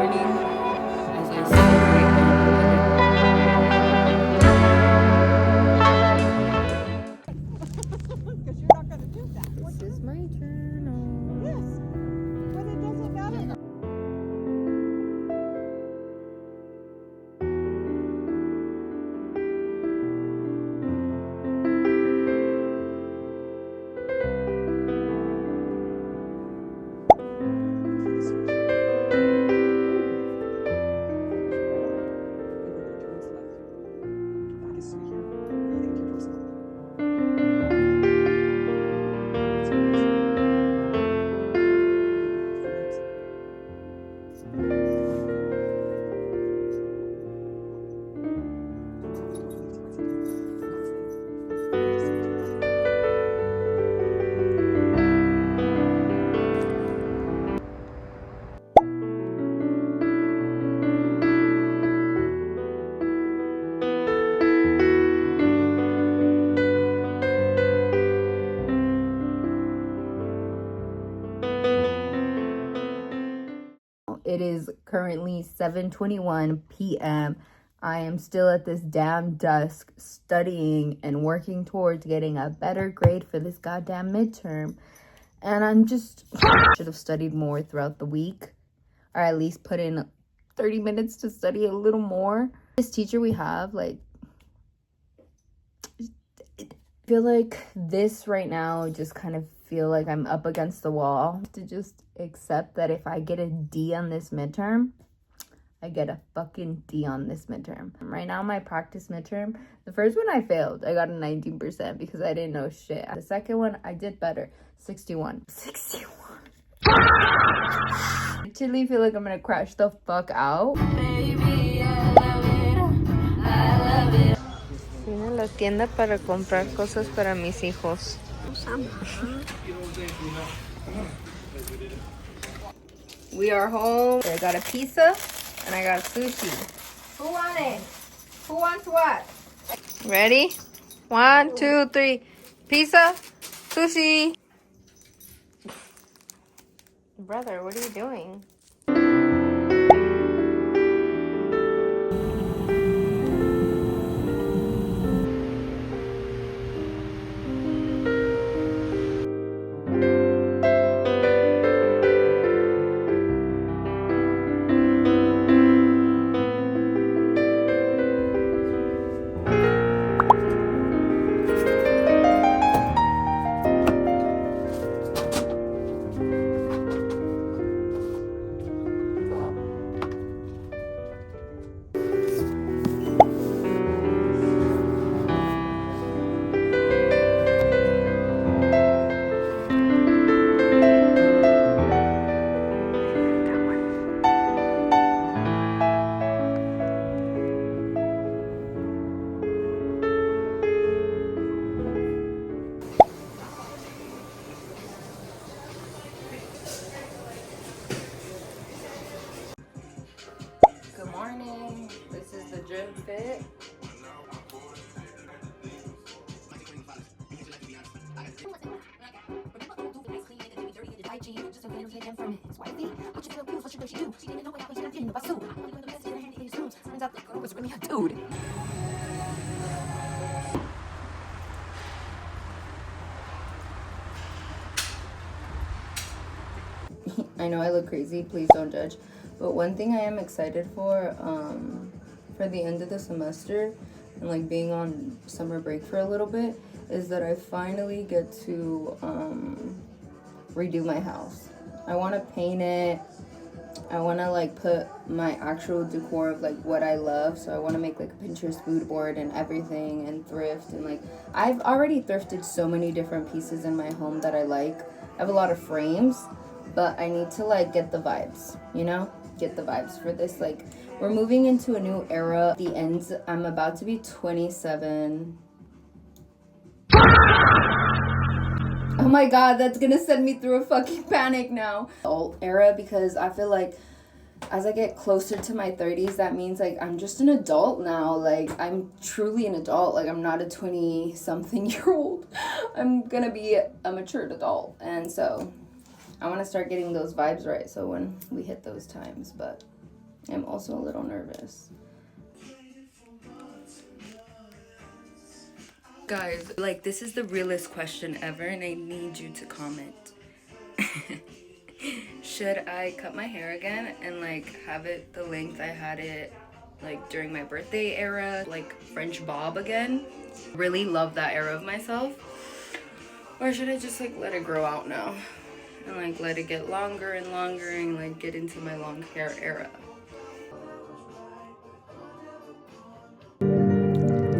morning as I celebrate Because you're not going to do that. This is my journal. Yes, but it doesn't matter. It is currently 7:21 p.m. I am still at this damn desk studying and working towards getting a better grade for this goddamn midterm. And I'm just should have studied more throughout the week, or at least put in 30 minutes to study a little more. This teacher we have, like, I feel like this right now just kind of feel like I'm up against the wall to just accept that if I get a D on this midterm, I get a fucking D on this midterm. Right now, my practice midterm, the first one I failed. I got a 19% because I didn't know shit. The second one, I did better. 61. 61. I literally feel like I'm gonna crash the fuck out. Baby, I love it. I love it. Vine a la tienda para comprar cosas para mis hijos. We are home. I got a pizza and I got sushi. Who wants it? Who wants what? Ready? 1, 2, 3. Pizza, sushi. Brother, what are you doing? Good morning. This is the gym fit. Dude. I know I look crazy, please don't judge. But one thing I am excited for the end of the semester and like being on summer break for a little bit is that I finally get to redo my house. I want to paint it. I want to like put my actual decor of like what I love. So I want to make like a Pinterest mood board and everything and thrift. And like I've already thrifted so many different pieces in my home that I like. I have a lot of frames, but I need to like get the vibes, you know? Get the vibes for this. Like we're moving into a new era. The ends, I'm about to be 27. Oh my god, that's gonna send me through a fucking panic now. Old era, because I feel like as I get closer to my 30s, that means like I'm just an adult now. Like I'm truly an adult. Like I'm not a 20-something-year-old. I'm gonna be a matured adult. And so I want to start getting those vibes right so when we hit those times. But I'm also a little nervous. Guys, like, this is the realest question ever, and I need you to comment. Should I cut my hair again and like have it the length I had it like during my birthday era, like French bob again? Really love that era of myself. Or should I just like let it grow out now and like let it get longer and longer and like get into my long hair era?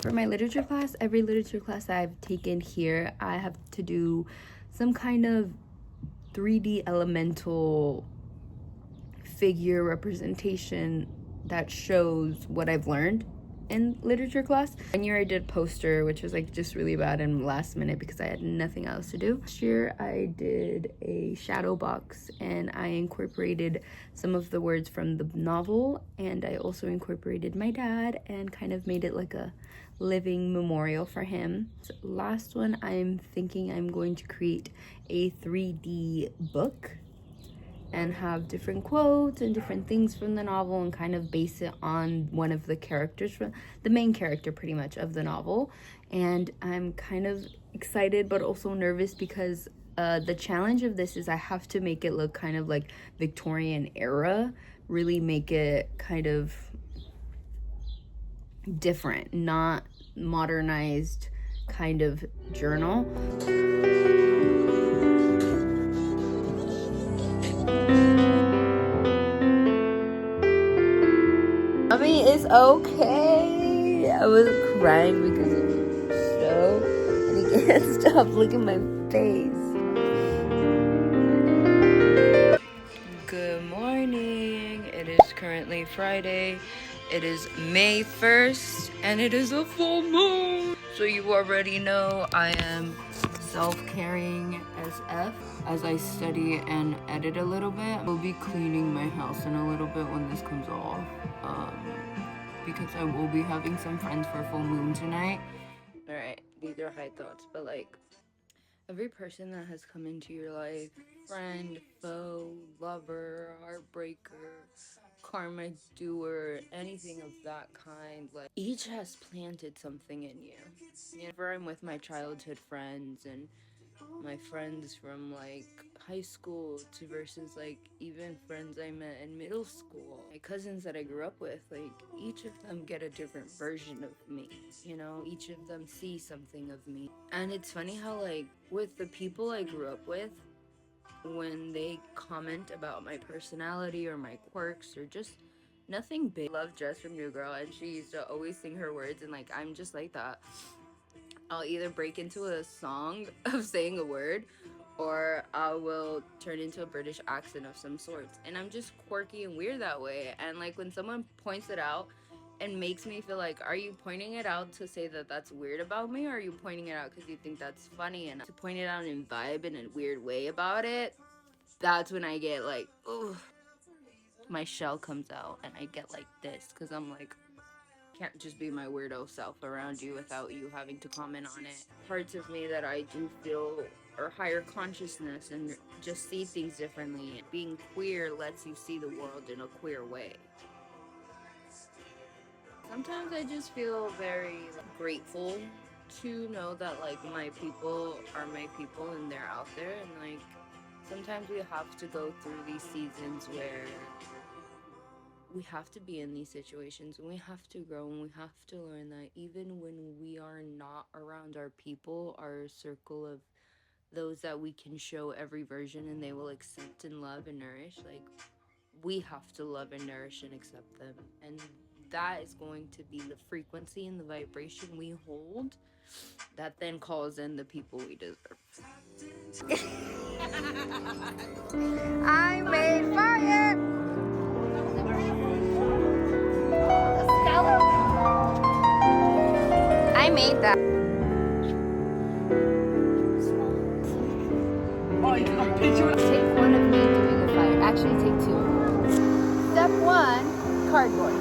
For my literature class, every literature class I've taken here, I have to do some kind of 3D elemental figure representation that shows what I've learned in literature class. One year I did poster, which was like just really bad and last minute because I had nothing else to do. Last year I did a shadow box and I incorporated some of the words from the novel, and I also incorporated my dad and kind of made it like a living memorial for him. So last one, I'm thinking I'm going to create a 3D book and have different quotes and different things from the novel and kind of base it on one of the characters, from the main character pretty much of the novel. And I'm kind of excited but also nervous because the challenge of this is I have to make it look kind of like Victorian era, really make it kind of different, not modernized kind of journal. Mommy is okay. I was crying because of the show, and he can't stop looking at my face. Good morning. It is currently Friday. It is May 1st, and it is a full moon. So you already know I am self-caring SF. As I study and edit a little bit, we'll be cleaning my house in a little bit when this comes off. Because I will be having some friends for full moon tonight. Alright, these are high thoughts, but like, every person that has come into your life, friend, foe, lover, heartbreaker, karma doer, anything of that kind, like, each has planted something in you. Whenever I'm with my childhood friends and my friends from like high school to versus like even friends I met in middle school, my cousins that I grew up with, like each of them get a different version of me, you know, each of them see something of me. And it's funny how like with the people I grew up with, when they comment about my personality or my quirks or just nothing big. I love Jess from New Girl, and she used to always sing her words, and like I'm just like that. I'll either break into a song of saying a word, or I will turn into a British accent of some sorts. And I'm just quirky and weird that way. And like when someone points it out and makes me feel like, are you pointing it out to say that that's weird about me, or are you pointing it out because you think that's funny? And to point it out and vibe in a weird way about it, that's when I get like, ooh, my shell comes out and I get like this, because I'm like, can't just be my weirdo self around you without you having to comment on it. Parts of me that I do feel are higher consciousness and just see things differently. Being queer lets you see the world in a queer way. Sometimes I just feel very grateful to know that like my people are my people and they're out there, and like sometimes we have to go through these seasons where we have to be in these situations, and we have to grow, and we have to learn that even when we are not around our people, our circle of those that we can show every version and they will accept and love and nourish, like we have to love and nourish and accept them. And that is going to be the frequency and the vibration we hold that then calls in the people we deserve. I made fire! I made that. Take one of me doing a fire. Actually, take two. Step one, cardboard.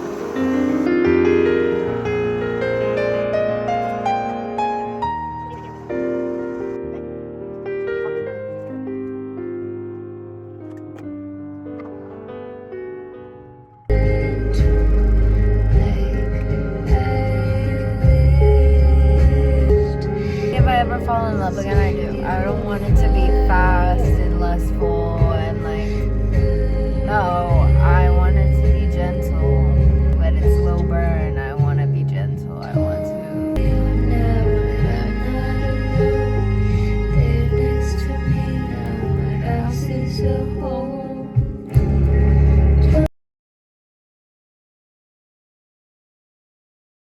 ever fall in love again, I do. I don't want it to be fast and lustful